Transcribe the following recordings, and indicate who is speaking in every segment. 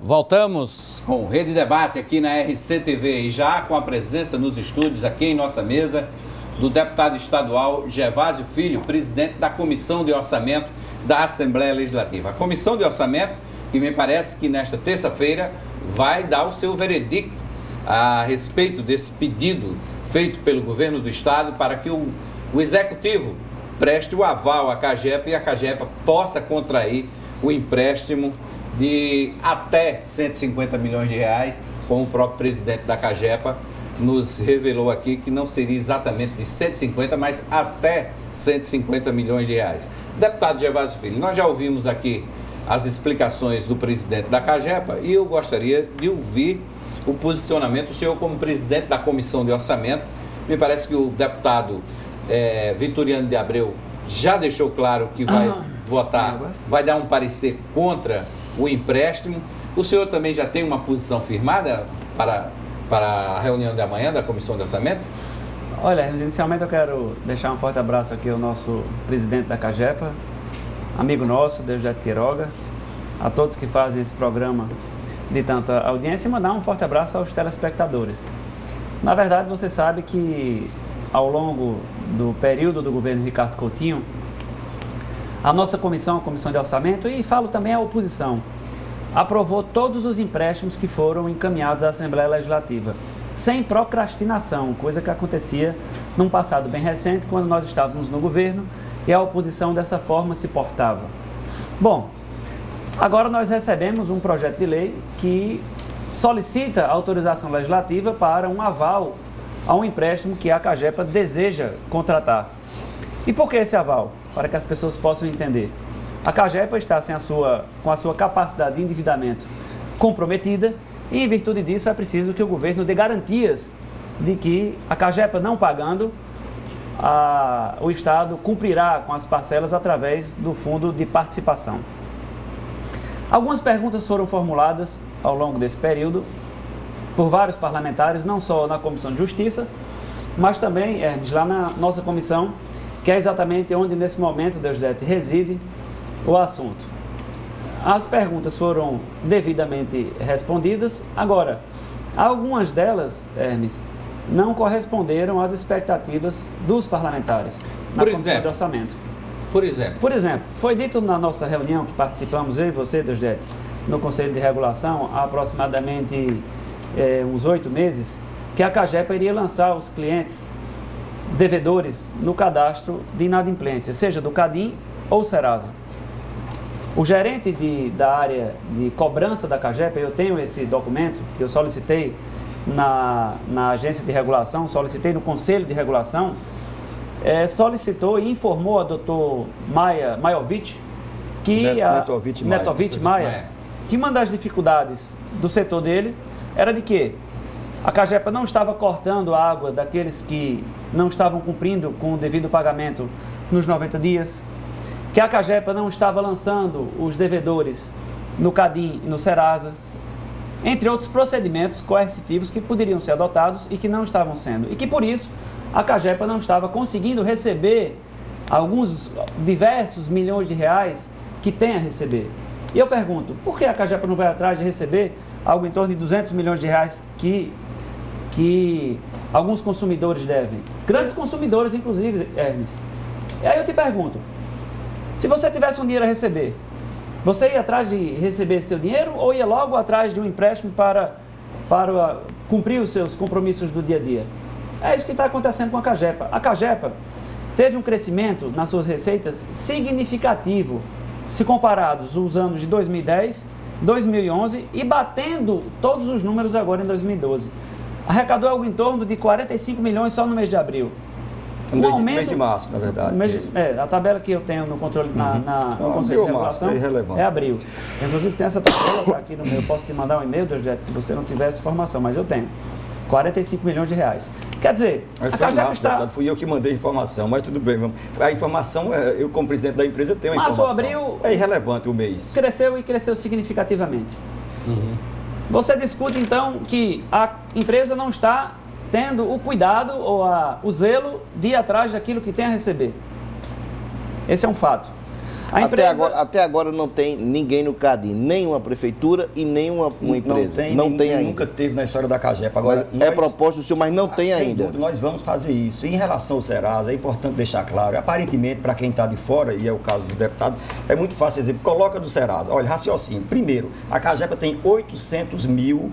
Speaker 1: voltamos com o Rede Debate aqui na RCTV e já com a presença nos estúdios aqui em nossa mesa do deputado estadual Gervásio Filho, presidente da Comissão de Orçamento da Assembleia Legislativa. A Comissão de Orçamento, que me parece que nesta terça-feira vai dar o seu veredicto a respeito desse pedido feito pelo governo do estado para que o Executivo preste o aval à CAGEPA e a CAGEPA possa contrair o empréstimo de até 150 milhões de reais, como o próprio presidente da CAGEPA nos revelou aqui que não seria exatamente de 150, mas até 150 milhões de reais. Deputado Gervásio Filho, nós já ouvimos aqui as explicações do presidente da CAGEPA e eu gostaria de ouvir o posicionamento do senhor como presidente da Comissão de Orçamento. Me parece que o deputado Vitoriano de Abreu já deixou claro que vai votar, vai dar um parecer contra o empréstimo. O senhor também já tem uma posição firmada para a reunião de amanhã da Comissão de Orçamento?
Speaker 2: Olha, inicialmente eu quero deixar um forte abraço aqui ao nosso presidente da CAGEPA, amigo nosso, Deusdedito Queiroga, a todos que fazem esse programa de tanta audiência e mandar um forte abraço aos telespectadores. Na verdade, você sabe que ao longo do período do governo Ricardo Coutinho, a nossa comissão, a Comissão de Orçamento, e falo também a oposição, aprovou todos os empréstimos que foram encaminhados à Assembleia Legislativa, sem procrastinação, coisa que acontecia num passado bem recente, quando nós estávamos no governo e a oposição dessa forma se portava. Bom, agora nós recebemos um projeto de lei que solicita autorização legislativa para um aval a um empréstimo que a CAGEPA deseja contratar. E por que esse aval? Para que as pessoas possam entender. A CAGEPA está com a sua capacidade de endividamento comprometida e, em virtude disso, é preciso que o governo dê garantias de que a CAGEPA não pagando, o Estado cumprirá com as parcelas através do Fundo de Participação. Algumas perguntas foram formuladas ao longo desse período por vários parlamentares, não só na Comissão de Justiça, mas também, Hermes, lá na nossa comissão, que é exatamente onde, nesse momento, Deusdedito, reside o assunto. As perguntas foram devidamente respondidas. Agora, algumas delas, Hermes, não corresponderam às expectativas dos parlamentares na Comissão de Orçamento. Por exemplo, foi dito na nossa reunião que participamos, eu e você, Deusdedito, no Conselho de Regulação, há aproximadamente uns 8 meses, que a CAGEPA iria lançar os clientes devedores no cadastro de inadimplência, seja do CADIM ou Serasa. O gerente da área de cobrança da CAGEPA, eu tenho esse documento que eu solicitei na agência de regulação, solicitei no Conselho de Regulação, solicitou e informou a doutor Maiovic, Netovic Maia, que uma das dificuldades do setor dele era de que a CAGEPA não estava cortando a água daqueles que não estavam cumprindo com o devido pagamento nos 90 dias, que a CAGEPA não estava lançando os devedores no CADIM e no Serasa, entre outros procedimentos coercitivos que poderiam ser adotados e que não estavam sendo. E que, por isso, a CAGEPA não estava conseguindo receber alguns diversos milhões de reais que tem a receber. E eu pergunto, por que a CAGEPA não vai atrás de receber algo em torno de 200 milhões de reais que alguns consumidores devem? Grandes consumidores, inclusive, Hermes. E aí eu te pergunto, se você tivesse um dinheiro a receber, você ia atrás de receber seu dinheiro ou ia logo atrás de um empréstimo para cumprir os seus compromissos do dia a dia? É isso que está acontecendo com a CAGEPA. A CAGEPA teve um crescimento nas suas receitas significativo, se comparados os anos de 2010, 2011 e batendo todos os números agora em 2012. Arrecadou algo em torno de 45 milhões só no mês de abril.
Speaker 3: No mês de março, na verdade.
Speaker 2: A tabela que eu tenho no controle no Conselho de Regulação é abril. Inclusive tem essa tabela aqui no meu. Eu posso te mandar um e-mail, Deusdedito, se você não tiver essa informação, mas eu tenho. 45 milhões de reais. Quer dizer,
Speaker 3: a CAGEPA está... Fui eu que mandei a informação, mas tudo bem. A informação, eu como presidente da empresa tenho a informação.
Speaker 2: Mas o abril...
Speaker 3: É irrelevante o mês.
Speaker 2: Cresceu e cresceu significativamente. Você discute, então, que a empresa não está tendo o cuidado ou o zelo de ir atrás daquilo que tem a receber. Esse é um fato.
Speaker 4: Até agora não tem ninguém no CADI, nem uma prefeitura e nem uma empresa.
Speaker 3: Não tem
Speaker 4: ainda.
Speaker 3: Nunca teve na história da CAGEPA. Agora,
Speaker 4: é proposta do senhor, mas não tem
Speaker 3: sem
Speaker 4: ainda.
Speaker 3: Dúvida, nós vamos fazer isso. Em relação ao Serasa, é importante deixar claro, aparentemente, para quem está de fora, e é o caso do deputado, é muito fácil dizer, coloca do Serasa. Olha, raciocínio. Primeiro, a CAGEPA tem 800 mil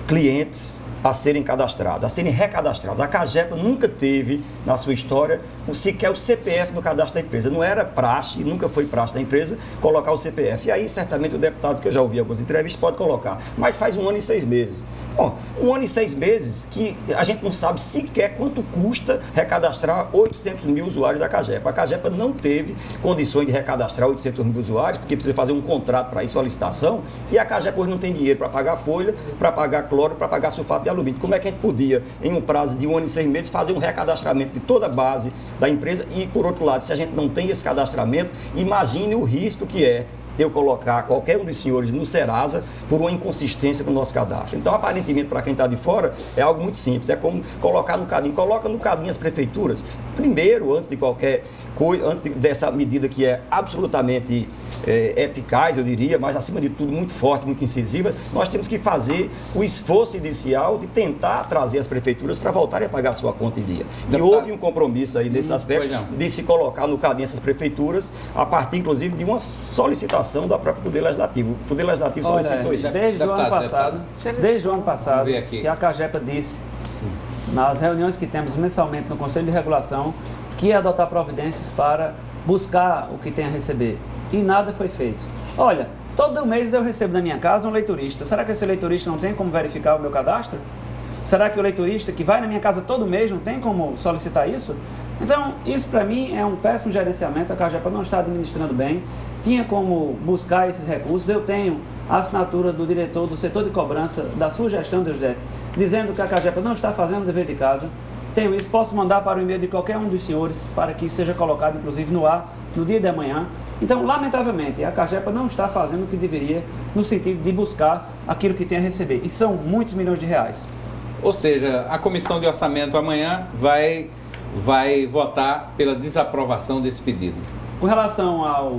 Speaker 3: clientes a serem cadastrados, a serem recadastrados. A CAGEPA nunca teve, na sua história, sequer o CPF no cadastro da empresa. Não era praxe, nunca foi praxe da empresa, colocar o CPF. E aí, certamente, o deputado, que eu já ouvi algumas entrevistas, pode colocar. Mas faz 1 ano e 6 meses. Bom, 1 ano e 6 meses que a gente não sabe sequer quanto custa recadastrar 800 mil usuários da CAGEPA. A CAGEPA não teve condições de recadastrar 800 mil usuários, porque precisa fazer um contrato para isso, uma licitação, e a CAGEPA hoje não tem dinheiro para pagar folha, para pagar cloro, para pagar sulfato de alumínio. Como é que a gente podia, em um prazo de 1 ano e 6 meses, fazer um recadastramento de toda a base da empresa? E, por outro lado, se a gente não tem esse cadastramento, imagine o risco que é eu colocar qualquer um dos senhores no Serasa por uma inconsistência no nosso cadastro. Então, aparentemente, para quem está de fora, é algo muito simples. É como colocar no cadinho. Coloca no cadinho as prefeituras. Primeiro, antes de qualquer coisa, dessa medida que é absolutamente eficaz, eu diria, mas, acima de tudo, muito forte, muito incisiva, nós temos que fazer o esforço inicial de tentar trazer as prefeituras para voltarem a pagar a sua conta em dia. E houve um compromisso aí nesse aspecto de se colocar no cadinho essas prefeituras, a partir, inclusive, de uma solicitação do próprio Poder Legislativo. O Poder Legislativo solicitou isso.
Speaker 2: Desde o ano passado, que a CAGEPA disse, nas reuniões que temos mensalmente no Conselho de Regulação, que ia adotar providências para buscar o que tem a receber. E nada foi feito. Olha, todo mês eu recebo na minha casa um leiturista. Será que esse leiturista não tem como verificar o meu cadastro? Será que o leiturista que vai na minha casa todo mês não tem como solicitar isso? Então, isso para mim é um péssimo gerenciamento. A CAGEPA não está administrando bem. Tinha como buscar esses recursos. Eu tenho a assinatura do diretor do setor de cobrança da sua gestão, Deusdete, dizendo que a CAGEPA não está fazendo o dever de casa. Tenho isso, posso mandar para o e-mail de qualquer um dos senhores para que seja colocado, inclusive, no ar no dia de amanhã. Então, lamentavelmente, a CAGEPA não está fazendo o que deveria no sentido de buscar aquilo que tem a receber. E são muitos milhões de reais.
Speaker 1: Ou seja, a Comissão de Orçamento amanhã vai votar pela desaprovação desse pedido.
Speaker 2: Com relação ao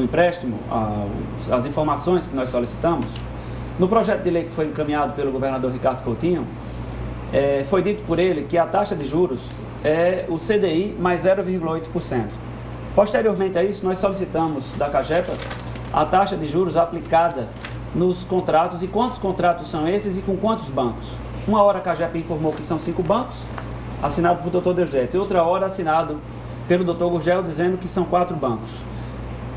Speaker 2: empréstimo, às informações que nós solicitamos, no projeto de lei que foi encaminhado pelo governador Ricardo Coutinho, foi dito por ele que a taxa de juros é o CDI mais 0,8%. Posteriormente a isso, nós solicitamos da CAGEPA a taxa de juros aplicada nos contratos e quantos contratos são esses e com quantos bancos. Uma hora a CAGEPA informou que são 5 bancos, assinado por Dr. Deusdete, e outra hora assinado pelo Dr. Gurgel, dizendo que são 4 bancos.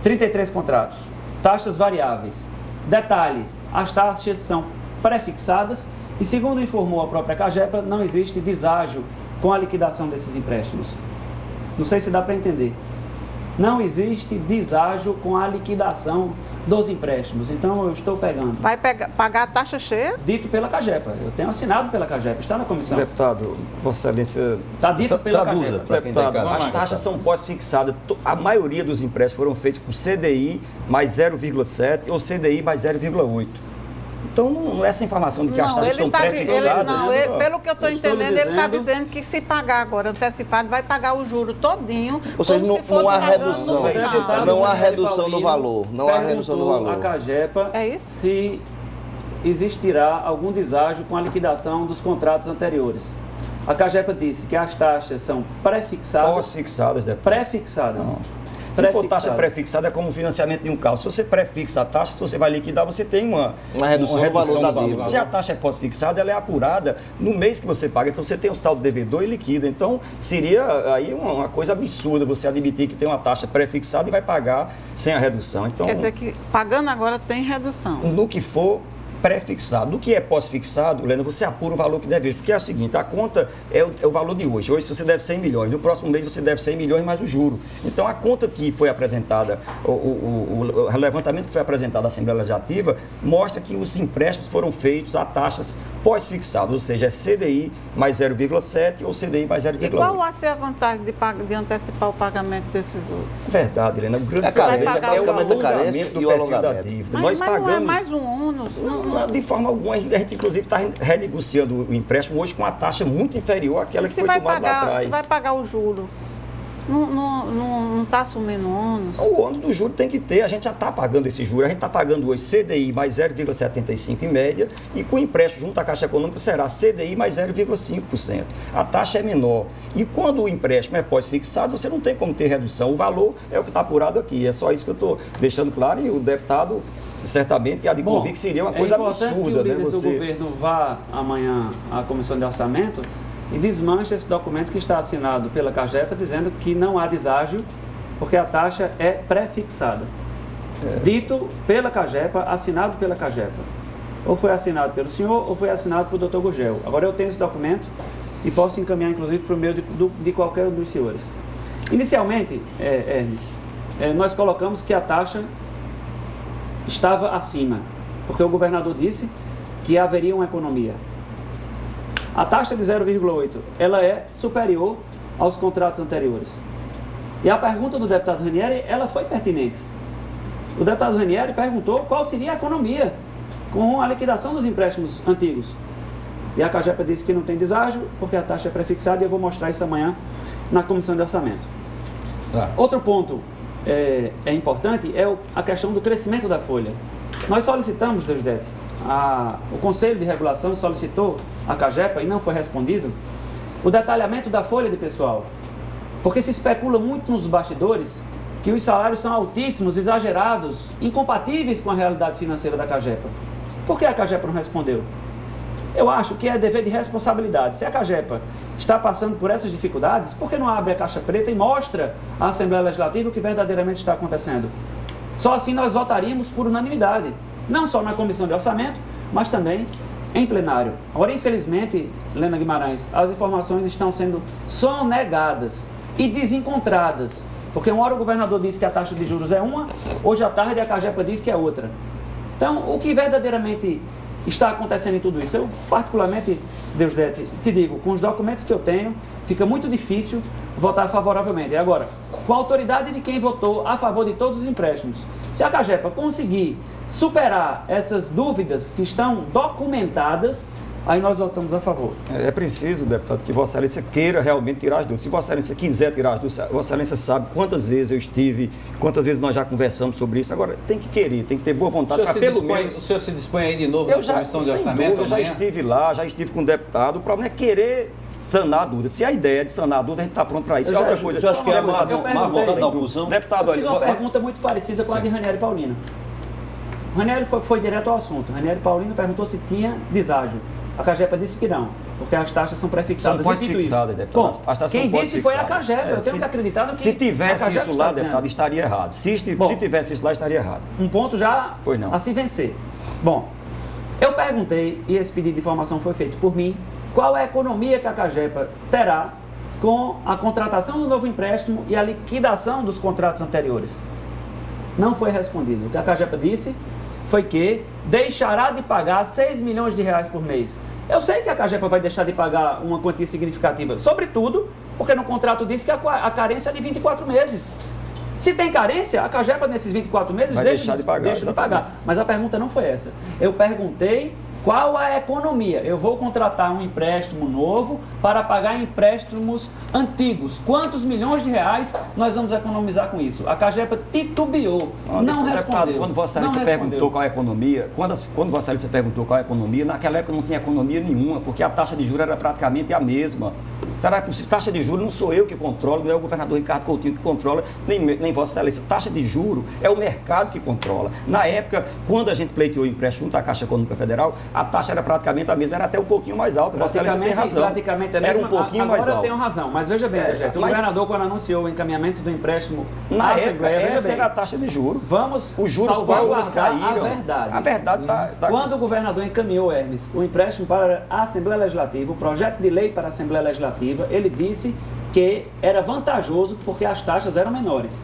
Speaker 2: 33 contratos, taxas variáveis. Detalhe, as taxas são pré-fixadas e, segundo informou a própria CAGEPA, não existe deságio com a liquidação desses empréstimos. Não sei se dá para entender. Não existe deságio com a liquidação dos empréstimos. Então, eu estou pegando.
Speaker 5: Vai pagar a taxa cheia?
Speaker 2: Dito pela CAGEPA. Eu tenho assinado pela CAGEPA. Está na comissão.
Speaker 3: Deputado, Vossa Excelência...
Speaker 2: Está dito pela CAGEPA.
Speaker 3: Deputado, as taxas são pós-fixadas. A maioria dos empréstimos foram feitos com CDI mais 0,7 ou CDI mais 0,8. Então, essa informação de que as taxas são pré-fixadas...
Speaker 5: Pelo que eu estou entendendo, ele está dizendo que se pagar agora antecipado, vai pagar o juro todinho.
Speaker 4: Ou seja, não há redução. Não há redução no valor. Não há redução no valor.
Speaker 2: A CAGEPA se existirá algum deságio com a liquidação dos contratos anteriores. A CAGEPA disse que as taxas são pré-fixadas.
Speaker 3: Pós-fixadas, deputado.
Speaker 2: Pré-fixadas.
Speaker 3: Se for taxa pré-fixada, é como o financiamento de um carro. Se você pré-fixa a taxa, se você vai liquidar, você tem uma redução do valor da dívida. Se a taxa é pós-fixada, ela é apurada no mês que você paga. Então, você tem o saldo devedor e liquida. Então, seria aí uma coisa absurda você admitir que tem uma taxa pré-fixada e vai pagar sem a redução. Então,
Speaker 5: quer dizer que pagando agora tem redução.
Speaker 3: No que for pré-fixado. Do que é pós-fixado, Helena, você apura o valor que deve hoje. Porque é o seguinte, a conta é o valor de hoje. Hoje você deve 100 milhões. No próximo mês você deve 100 milhões mais o juro. Então, a conta que foi apresentada, o levantamento que foi apresentado à Assembleia Legislativa, mostra que os empréstimos foram feitos a taxas pós-fixadas, ou seja, é CDI mais 0,7 ou CDI mais 0,8.
Speaker 5: E qual vai ser a vantagem de antecipar o pagamento desses outros?
Speaker 3: Verdade, Helena. O grande
Speaker 4: é o alongamento do perfil da dívida.
Speaker 5: Mas não é mais um ônus.
Speaker 3: De forma alguma, a gente inclusive está renegociando o empréstimo hoje com uma taxa muito inferior àquela que foi tomada lá atrás.
Speaker 5: Você vai pagar o juro não está assumindo ônus.
Speaker 3: O ônus do juro tem que ter, a gente já está pagando esse juro, a gente está pagando hoje CDI mais 0,75 em média, e com o empréstimo junto à Caixa Econômica será CDI mais 0,5%. A taxa é menor. E quando o empréstimo é pós-fixado, você não tem como ter redução. O valor é o que está apurado aqui. É só isso que eu estou deixando claro, e o deputado certamente há de convir que seria uma coisa absurda.
Speaker 2: Que o líder do governo vá amanhã à Comissão de Orçamento e desmanche esse documento que está assinado pela CAGEPA, dizendo que não há deságio, porque a taxa é pré-fixada. Dito pela CAGEPA, assinado pela CAGEPA. Ou foi assinado pelo senhor, ou foi assinado pelo Dr. Gurgel. Agora eu tenho esse documento e posso encaminhar, inclusive, para o meio de qualquer um dos senhores. Inicialmente, Hermes, nós colocamos que a taxa estava acima, porque o governador disse que haveria uma economia. A taxa de 0,8, ela é superior aos contratos anteriores. E a pergunta do deputado Ranieri, ela foi pertinente. O deputado Ranieri perguntou qual seria a economia com a liquidação dos empréstimos antigos. E a CAGEPA disse que não tem deságio, porque a taxa é prefixada, e eu vou mostrar isso amanhã na Comissão de Orçamento. Outro ponto importante é a questão do crescimento da folha. Nós solicitamos, Deusdete, o Conselho de Regulação solicitou à CAGEPA, e não foi respondido, o detalhamento da folha de pessoal. Porque se especula muito nos bastidores que os salários são altíssimos, exagerados, incompatíveis com a realidade financeira da CAGEPA. Por que a CAGEPA não respondeu? Eu acho que é dever de responsabilidade. Se a CAGEPA está passando por essas dificuldades, por que não abre a caixa preta e mostra à Assembleia Legislativa o que verdadeiramente está acontecendo? Só assim nós votaríamos por unanimidade, não só na Comissão de Orçamento, mas também em plenário. Agora, infelizmente, Helena Guimarães, as informações estão sendo sonegadas e desencontradas, porque uma hora o governador disse que a taxa de juros é uma, hoje à tarde a CAGEPA diz que é outra. Então, o que verdadeiramente está acontecendo em tudo isso? Eu, particularmente, Deusdete, te digo, com os documentos que eu tenho, fica muito difícil votar favoravelmente. E agora, com a autoridade de quem votou a favor de todos os empréstimos, se a CAGEPA conseguir superar essas dúvidas que estão documentadas, aí nós votamos a favor.
Speaker 3: É preciso, deputado, que Vossa Excelência queira realmente tirar as dúvidas. Se Vossa Excelência quiser tirar as dúvidas, Vossa Excelência sabe quantas vezes eu estive, quantas vezes nós já conversamos sobre isso. Agora, tem que querer, tem que ter boa vontade para pelo menos...
Speaker 1: O senhor se dispõe aí de novo na Comissão de Orçamento?
Speaker 3: Eu já estive lá, já estive com o deputado. O problema é querer sanar a dúvida. Se a ideia é de sanar a dúvida, a gente está pronto para isso. Outra coisa,
Speaker 6: eu acho que é má vontade da oposição.
Speaker 3: Deputado,
Speaker 2: eu fiz uma pergunta muito parecida com a de Ranieri Paulino. Ranieri foi direto ao assunto. Ranieri Paulino perguntou se tinha deságio. A CAGEPA disse que não, porque as taxas são pré-fixadas.
Speaker 3: São pós-fixadas, deputado.
Speaker 2: Bom, quem disse foi a CAGEPA. Eu tenho que acreditar no que
Speaker 3: se tivesse isso lá, deputado, estaria errado. Se tivesse isso lá, estaria errado.
Speaker 2: Um ponto já a se vencer. Bom, eu perguntei, e esse pedido de informação foi feito por mim, qual é a economia que a CAGEPA terá com a contratação do novo empréstimo e a liquidação dos contratos anteriores. Não foi respondido. O que a CAGEPA disse foi que deixará de pagar 6 milhões de reais por mês. Eu sei que a CAGEPA vai deixar de pagar uma quantia significativa, sobretudo porque no contrato diz que a carência é de 24 meses. Se tem carência, a CAGEPA nesses 24 meses deixa de pagar. Mas a pergunta não foi essa. Eu perguntei qual a economia. Eu vou contratar um empréstimo novo para pagar empréstimos antigos. Quantos milhões de reais nós vamos economizar com isso? A CAGEPA titubeou, não respondeu.
Speaker 3: Quando Vossa Excelência perguntou qual é a economia, quando Vossa Excelência perguntou qual é a economia, naquela época não tinha economia nenhuma, porque a taxa de juros era praticamente a mesma. Será possível? Taxa de juros não sou eu que controlo, não é o governador Ricardo Coutinho que controla, nem Vossa Excelência. Taxa de juros é o mercado que controla. Na época, quando a gente pleiteou o empréstimo junto à Caixa Econômica Federal, a taxa era praticamente a mesma, era até um pouquinho mais alta. Vossa Excelência tem razão.
Speaker 2: Praticamente a mesma,
Speaker 3: era um pouquinho mais alta.
Speaker 2: Agora eu tenho razão, mas veja bem, o governador, quando anunciou o encaminhamento do empréstimo
Speaker 3: na época, essa era a taxa de juros.
Speaker 2: Os juros
Speaker 3: caíram.
Speaker 2: A verdade.
Speaker 3: A verdade está...
Speaker 2: Quando o governador encaminhou, Hermes, o empréstimo para a Assembleia Legislativa, o projeto de lei para a Assembleia Legislativa, ele disse que era vantajoso porque as taxas eram menores.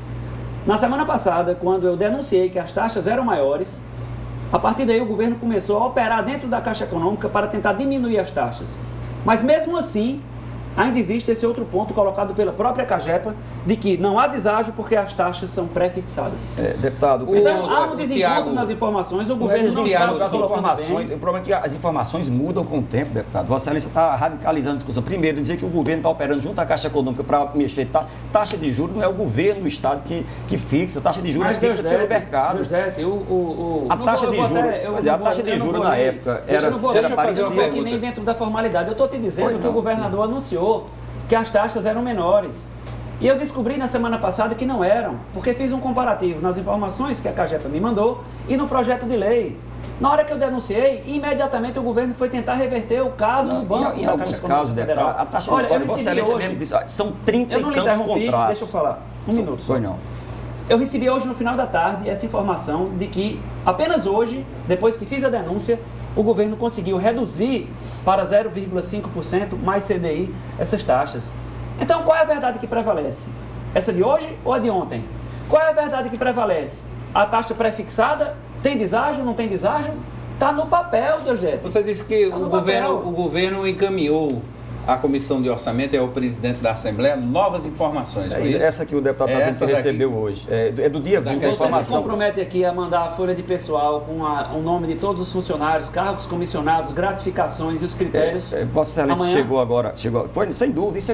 Speaker 2: Na semana passada, quando eu denunciei que as taxas eram maiores, a partir daí o governo começou a operar dentro da Caixa Econômica para tentar diminuir as taxas. Mas mesmo assim, ainda existe esse outro ponto colocado pela própria CAGEPA, de que não há deságio porque as taxas são pré-fixadas.
Speaker 3: Deputado,
Speaker 2: Então, há um desencontro nas informações, o governo não está
Speaker 3: as
Speaker 2: se
Speaker 3: informações.
Speaker 2: bem.
Speaker 3: O problema é que as informações mudam com o tempo, deputado. Vossa Excelência está radicalizando a discussão. Primeiro, dizer que o governo está operando junto à Caixa Econômica para mexer. Taxa de juros não é o governo do Estado que fixa. Taxa de juros é fixa pelo mercado. A taxa de juros na época era parecida.
Speaker 2: Que nem dentro da formalidade. Eu estou te dizendo que o governador anunciou que as taxas eram menores. E eu descobri na semana passada que não eram, porque fiz um comparativo nas informações que a CAGEPA me mandou e no projeto de lei. Na hora que eu denunciei, imediatamente o governo foi tentar reverter o caso do banco.
Speaker 3: Em alguns casos, deputado, a taxa
Speaker 2: Olha,
Speaker 3: de Vossa Excelência mesmo disse, são 30 e tantos contratos.
Speaker 2: Deixa eu falar. Um minuto.
Speaker 3: Foi não.
Speaker 2: Eu recebi hoje, no final da tarde, essa informação de que apenas hoje, depois que fiz a denúncia, o governo conseguiu reduzir para 0,5% mais CDI essas taxas. Então, qual é a verdade que prevalece? Essa de hoje ou a de ontem? Qual é a verdade que prevalece? A taxa pré-fixada? Tem deságio? Não tem deságio? Está no papel, Deusdete.
Speaker 1: Você disse que o governo encaminhou à Comissão de Orçamento e ao presidente da Assembleia novas informações.
Speaker 3: Essa que o deputado está dizendo que recebeu hoje. É do dia 20 a informação.
Speaker 2: Você se compromete aqui a mandar a folha de pessoal com o nome de todos os funcionários, cargos comissionados, gratificações e os critérios?
Speaker 3: Vossa Excelência chegou agora. Pois, sem dúvida, isso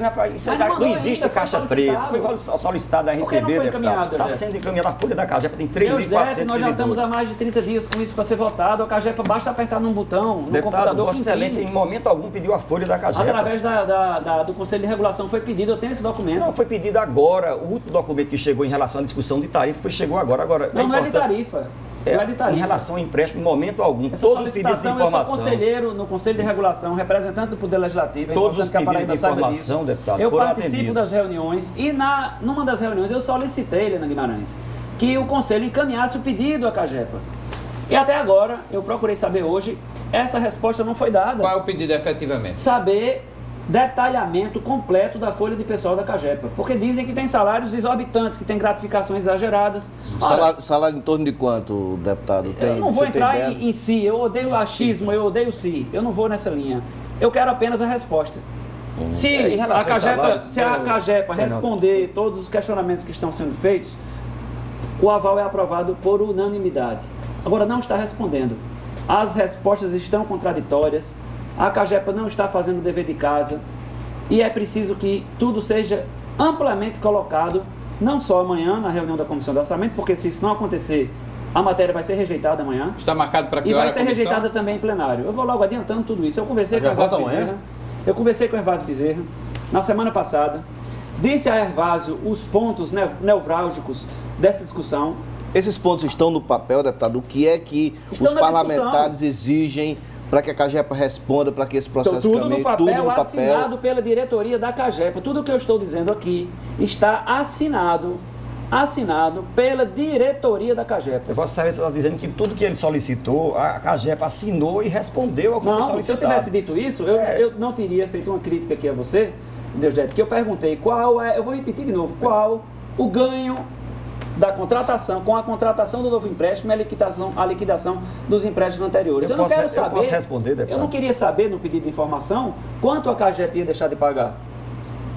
Speaker 3: não existe caixa preta. Foi solicitado a RPB, deputado. Está sendo encaminhado a folha da CAGEPA, tem 3.400
Speaker 2: nós já estamos há mais de 30 dias com isso para ser votado. A CAGEPA basta apertar num botão, no computador.
Speaker 3: Vossa Excelência, em momento algum, pediu a folha da CAGEPA.
Speaker 2: Através do Conselho de Regulação foi pedido, eu tenho esse documento.
Speaker 3: Não, foi pedido agora. O último documento que chegou em relação à discussão de tarifa chegou agora.
Speaker 2: Não é de tarifa. Não é de tarifa.
Speaker 3: Em relação ao empréstimo, em momento algum, todos os pedidos de informação.
Speaker 2: Eu sou conselheiro no Conselho de Regulação, representante do Poder Legislativo.
Speaker 3: Todos os pedidos de informação, deputado,
Speaker 2: eu
Speaker 3: foram
Speaker 2: participo
Speaker 3: atendidos.
Speaker 2: das reuniões e numa das reuniões eu solicitei, Helena Guimarães, que o Conselho encaminhasse o pedido à CAGEPA. E até agora, eu procurei saber hoje, essa resposta não foi dada.
Speaker 1: Qual é o pedido efetivamente?
Speaker 2: Saber detalhamento completo da folha de pessoal da CAGEPA, porque dizem que tem salários exorbitantes, que tem gratificações exageradas.
Speaker 4: Salário em torno de quanto, deputado?
Speaker 2: Eu não vou entrar em si, eu odeio o achismo, eu odeio o si, eu não vou nessa linha. Eu quero apenas a resposta. Se a CAGEPA responder todos os questionamentos que estão sendo feitos, o aval é aprovado por unanimidade. Agora, não está respondendo. As respostas estão contraditórias. A CAGEPA não está fazendo o dever de casa e é preciso que tudo seja amplamente colocado, não só amanhã na reunião da Comissão de Orçamento, porque se isso não acontecer, a matéria vai ser rejeitada amanhã.
Speaker 1: Está marcado para que hora?
Speaker 2: E vai ser rejeitada também em plenário. Eu vou logo adiantando tudo isso. Eu conversei com a Hervásio Bezerra. Eu conversei com a Hervásio Bezerra na semana passada. Disse a Hervásio os pontos nevrálgicos dessa discussão.
Speaker 4: Esses pontos estão no papel, deputado? O que é que os parlamentares exigem para que a CAGEPA responda, para que esse processo caminhe?
Speaker 2: Tudo no papel, assinado pela diretoria da CAGEPA. Tudo o que eu estou dizendo aqui está assinado pela diretoria da CAGEPA.
Speaker 3: Vossa Excelência está dizendo que tudo que ele solicitou, a CAGEPA assinou e respondeu ao que foi solicitado.
Speaker 2: Se eu tivesse dito isso, eu não teria feito uma crítica aqui a você, Deusdete, que eu perguntei eu vou repetir de novo, qual o ganho da contratação, com a contratação do novo empréstimo e a liquidação dos empréstimos anteriores. Eu posso responder, deputado? Eu não queria saber, no pedido de informação, quanto a CAGEPA ia deixar de pagar.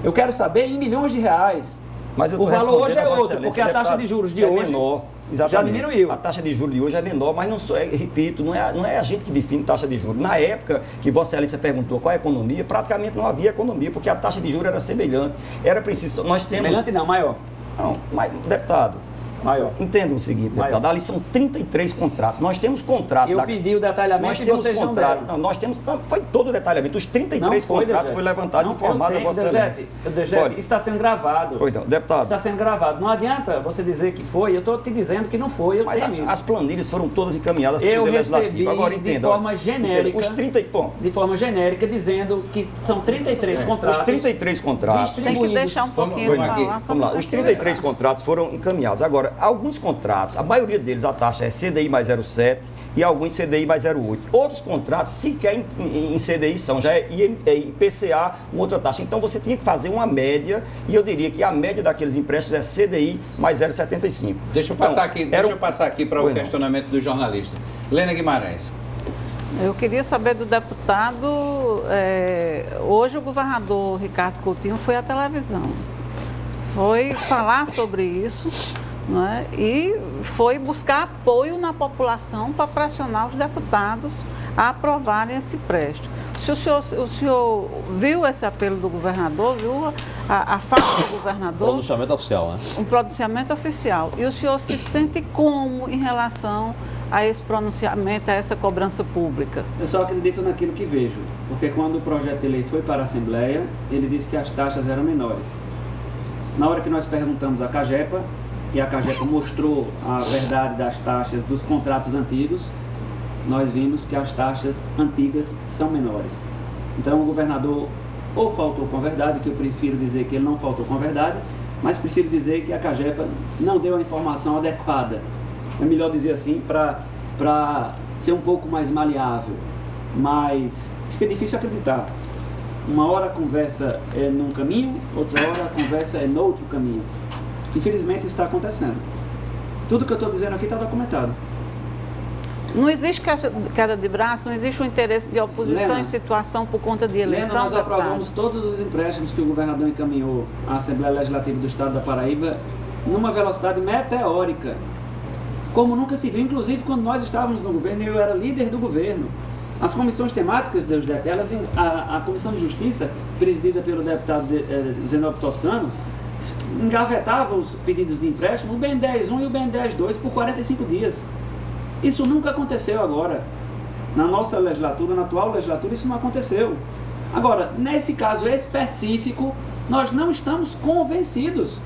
Speaker 2: Eu quero saber em milhões de reais.
Speaker 3: Mas
Speaker 2: o valor hoje é outro, porque a taxa de juros de hoje
Speaker 3: menor, já diminuiu. A taxa de juros de hoje é menor, mas repito, não é a gente que define taxa de juros. Na época que Vossa Excelência perguntou qual é a economia, praticamente não havia economia, porque a taxa de juros era semelhante. Era preciso.
Speaker 2: Semelhante não, maior.
Speaker 3: Não, mas, deputado.
Speaker 2: Maior.
Speaker 3: Entenda o seguinte, deputado, ali são 33 contratos. Nós temos contrato.
Speaker 2: Eu pedi o detalhamento e vocês não deram.
Speaker 3: Não, nós temos. Foi todo o detalhamento. Os 33 contratos foi levantado e informado a Vossa Excelência.
Speaker 2: Isso está sendo gravado.
Speaker 3: Pois não, deputado.
Speaker 2: Está sendo gravado. Não adianta você dizer que foi. Eu estou te dizendo que não foi. Eu tenho isso.
Speaker 3: As planilhas foram todas encaminhadas para o Poder Legislativo. Agora entenda.
Speaker 2: De forma genérica.
Speaker 3: Os 30,
Speaker 2: de forma genérica, dizendo que são 33 contratos.
Speaker 3: Os 33 contratos.
Speaker 5: Tem que deixar um pouquinho falar.
Speaker 3: Vamos lá. Os 33 contratos foram encaminhados. Agora, alguns contratos, a maioria deles a taxa é CDI mais 0,7 e alguns CDI mais 0,8. Outros contratos sequer em CDI são, já é IPCA, outra taxa. Então você tinha que fazer uma média e eu diria que a média daqueles empréstimos é CDI mais 0,75.
Speaker 1: Deixa eu passar aqui para o questionamento do jornalista. Helena Guimarães,
Speaker 5: Eu queria saber do deputado, hoje o governador Ricardo Coutinho foi à televisão, foi falar sobre isso, né, e foi buscar apoio na população para pressionar os deputados a aprovarem esse empréstimo. Se o senhor viu esse apelo do governador, viu a fala do governador?
Speaker 6: Pronunciamento oficial, né?
Speaker 5: Um pronunciamento oficial. E o senhor se sente como em relação a esse pronunciamento, a essa cobrança pública?
Speaker 2: Eu só acredito naquilo que vejo, porque quando o projeto de lei foi para a Assembleia, ele disse que as taxas eram menores. Na hora que nós perguntamos à CAGEPA, e a CAGEPA mostrou a verdade das taxas dos contratos antigos, nós vimos que as taxas antigas são menores. Então o governador ou faltou com a verdade, que eu prefiro dizer que ele não faltou com a verdade, mas prefiro dizer que a CAGEPA não deu a informação adequada. É melhor dizer assim para ser um pouco mais maleável, mas fica difícil acreditar. Uma hora a conversa é num caminho, outra hora a conversa é no outro caminho. Infelizmente isso está acontecendo. Tudo que eu estou dizendo aqui está documentado.
Speaker 5: Não existe queda de braço, não existe um interesse de oposição
Speaker 2: Lena,
Speaker 5: em situação por conta de eleição?
Speaker 2: Lena, nós aprovamos todos os empréstimos que o governador encaminhou à Assembleia Legislativa do Estado da Paraíba numa velocidade meteórica, como nunca se viu, inclusive quando nós estávamos no governo e eu era líder do governo. As comissões temáticas, a Comissão de Justiça, presidida pelo deputado Zenóbio Toscano, engavetava os pedidos de empréstimo, o BN10 1 e o BN10 2 por 45 dias. Isso nunca aconteceu agora. Na nossa legislatura, na atual legislatura, isso não aconteceu. Agora, nesse caso específico, nós não estamos convencidos,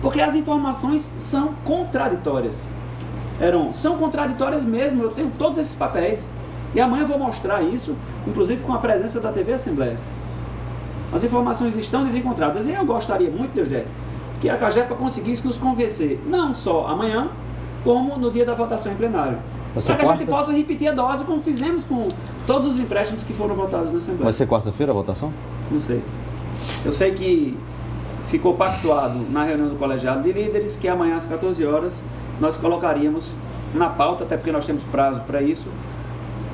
Speaker 2: porque as informações são contraditórias. Heron, são contraditórias mesmo, eu tenho todos esses papéis. E amanhã eu vou mostrar isso, inclusive com a presença da TV Assembleia. As informações estão desencontradas e eu gostaria muito, Deusdete, que a CAGEPA conseguisse nos convencer, não só amanhã, como no dia da votação em plenário. Para que a gente possa repetir a dose como fizemos com todos os empréstimos que foram votados na Assembleia.
Speaker 6: Vai ser quarta-feira a votação?
Speaker 2: Não sei. Eu sei que ficou pactuado na reunião do colegiado de líderes que amanhã às 14 horas nós colocaríamos na pauta, até porque nós temos prazo para isso,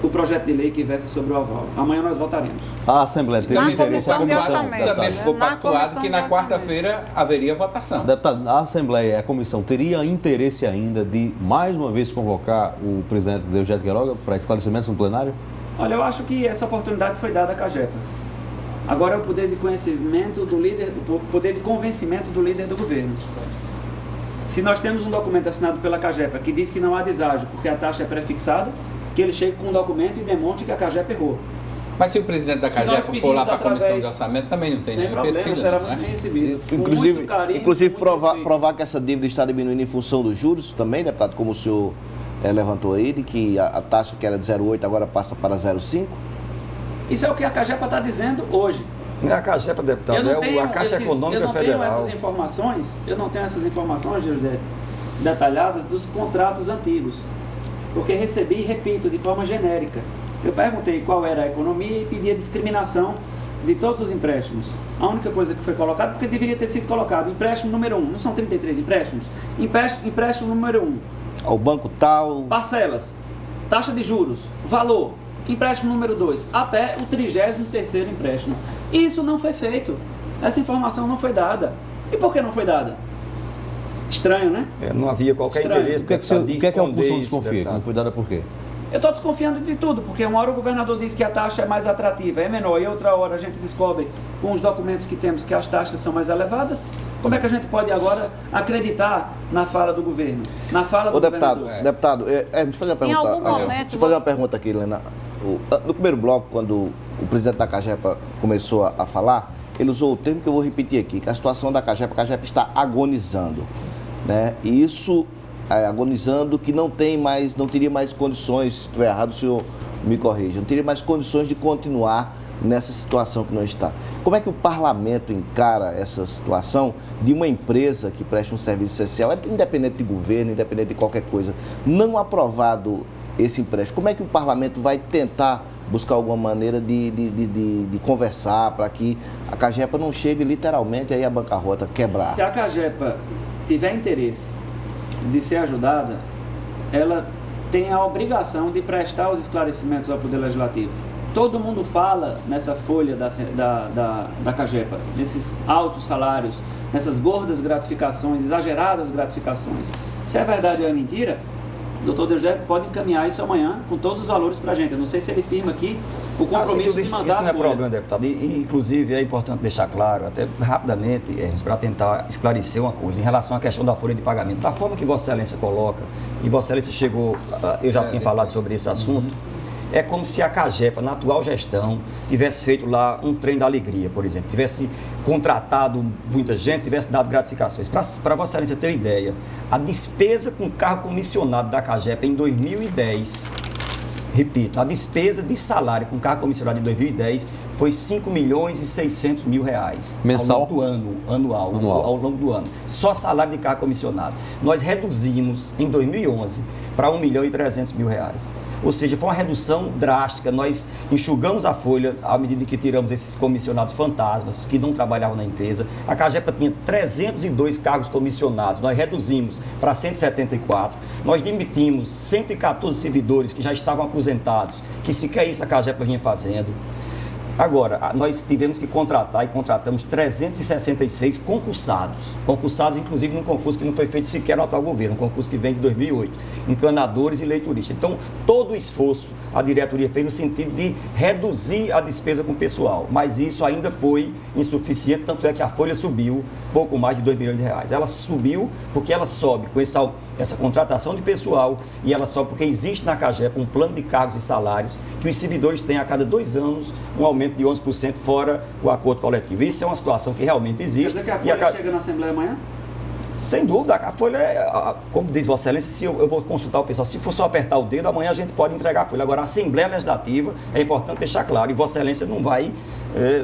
Speaker 2: o projeto de lei que versa sobre o aval. Amanhã nós votaremos.
Speaker 6: A Assembleia tem interesse
Speaker 5: a comissão.
Speaker 1: Também ficou pactuado que na quarta-feira haveria votação.
Speaker 6: Deputado, a Assembleia, a comissão, teria interesse ainda de mais uma vez convocar o presidente Deusdete Queiroga para esclarecimentos no plenário?
Speaker 2: Olha, eu acho que essa oportunidade foi dada à CAGEPA. Agora é o poder de conhecimento do líder, o poder de convencimento do líder do governo. Se nós temos um documento assinado pela CAGEPA que diz que não há deságio porque a taxa é pré-fixada, que ele chegue com um documento e demonstre que a CAGEPA errou.
Speaker 1: Mas se o presidente da CAGEPA for lá para a comissão de orçamento, também não tem
Speaker 2: sem
Speaker 1: nenhum
Speaker 2: problema,
Speaker 1: empecilho,
Speaker 2: será
Speaker 1: né?
Speaker 2: muito bem recebido.
Speaker 4: Inclusive provar que essa dívida está diminuindo em função dos juros também, deputado, como o senhor levantou aí, de que a taxa que era de 0,8 agora passa para 0,5?
Speaker 2: Isso é o que a CAGEPA está dizendo hoje.
Speaker 3: Não é a CAGEPA, deputado, a Caixa Econômica Federal.
Speaker 2: Eu não tenho essas informações, Deusdete, detalhadas dos contratos antigos, porque recebi, repito, de forma genérica. Eu perguntei qual era a economia e pedi a discriminação de todos os empréstimos. A única coisa que foi colocada, porque deveria ter sido colocado, empréstimo número 1, não são 33 empréstimos? Empréstimo número 1.
Speaker 4: Ao banco tal...
Speaker 2: Parcelas, taxa de juros, valor, empréstimo número 2, até o 33º empréstimo. Isso não foi feito. Essa informação não foi dada. E por que não foi dada? Estranho, né?
Speaker 3: Não havia qualquer interesse.
Speaker 6: O que é que a oposição desconfia? Que não foi dada por quê?
Speaker 2: Eu estou desconfiando de tudo, porque uma hora o governador diz que a taxa é mais atrativa, é menor, e outra hora a gente descobre, com os documentos que temos, que as taxas são mais elevadas. Como é que a gente pode agora acreditar na fala do governo? Na fala do governador?
Speaker 4: Deputado, deixa eu fazer uma pergunta. Deixa eu fazer uma pergunta aqui, Helena. No primeiro bloco, quando o presidente da CAGEPA começou a falar, ele usou o termo que eu vou repetir aqui, que a situação da CAGEPA está agonizando, né? E isso, agonizando, que não teria mais condições, se estiver errado o senhor me corrija, não teria mais condições de continuar nessa situação que não está. Como é que o parlamento encara essa situação de uma empresa que presta um serviço essencial, independente de governo, independente de qualquer coisa, não aprovado esse empréstimo? Como é que o parlamento vai tentar buscar alguma maneira de conversar para que a CAGEPA não chegue literalmente aí à bancarrota, quebrar?
Speaker 2: Se a CAGEPA tiver interesse de ser ajudada, ela tem a obrigação de prestar os esclarecimentos ao Poder Legislativo. Todo mundo fala nessa folha da CAGEPA, nesses altos salários, nessas gordas gratificações, exageradas gratificações. Se é verdade ou é mentira, o doutor Deusdedit pode encaminhar isso amanhã com todos os valores para a gente. Eu não sei se ele firma aqui o compromisso de mandar
Speaker 3: isso não é problema, deputado. E, inclusive, é importante deixar claro, até rapidamente, para tentar esclarecer uma coisa, em relação à questão da folha de pagamento. Da forma que Vossa Excelência coloca, e Vossa Excelência chegou, eu já tinha falado sobre esse assunto, é como se a CAGEPA, na atual gestão, tivesse feito lá um trem da alegria, por exemplo, tivesse contratado muita gente, tivesse dado gratificações. Para Vossa Excelência ter uma ideia, a despesa com cargo comissionado da CAGEPA em 2010, repito, a despesa de salário com cargo comissionado em 2010 foi 5.600.000 reais.
Speaker 6: Mensal?
Speaker 3: Ao longo do ano, anual, ao longo do ano. Só salário de cargo comissionado. Nós reduzimos, em 2011, para 1.300.000 reais. Ou seja, foi uma redução drástica. Nós enxugamos a folha à medida que tiramos esses comissionados fantasmas que não trabalhavam na empresa. A CAGEPA tinha 302 cargos comissionados. Nós reduzimos para 174. Nós demitimos 114 servidores que já estavam aposentados, que sequer isso a CAGEPA vinha fazendo. Agora, nós tivemos que contratar e contratamos 366 concursados. Concursados, inclusive, num concurso que não foi feito sequer no atual governo, um concurso que vem de 2008, encanadores e leituristas. Então, todo o esforço a diretoria fez no sentido de reduzir a despesa com o pessoal, mas isso ainda foi insuficiente, tanto é que a folha subiu pouco mais de 2 milhões de reais. Ela subiu porque ela sobe com essa contratação de pessoal e ela sobe porque existe na CAGEPA um plano de cargos e salários que os servidores têm a cada 2 anos um aumento de 11% fora o acordo coletivo. Isso é uma situação que realmente existe.
Speaker 2: Quer dizer que a folha chega na Assembleia amanhã?
Speaker 3: Sem dúvida, a folha, como diz Vossa Excelência, se eu vou consultar o pessoal, se for só apertar o dedo, amanhã a gente pode entregar a folha. Agora, a Assembleia Legislativa, é importante deixar claro, e Vossa Excelência não vai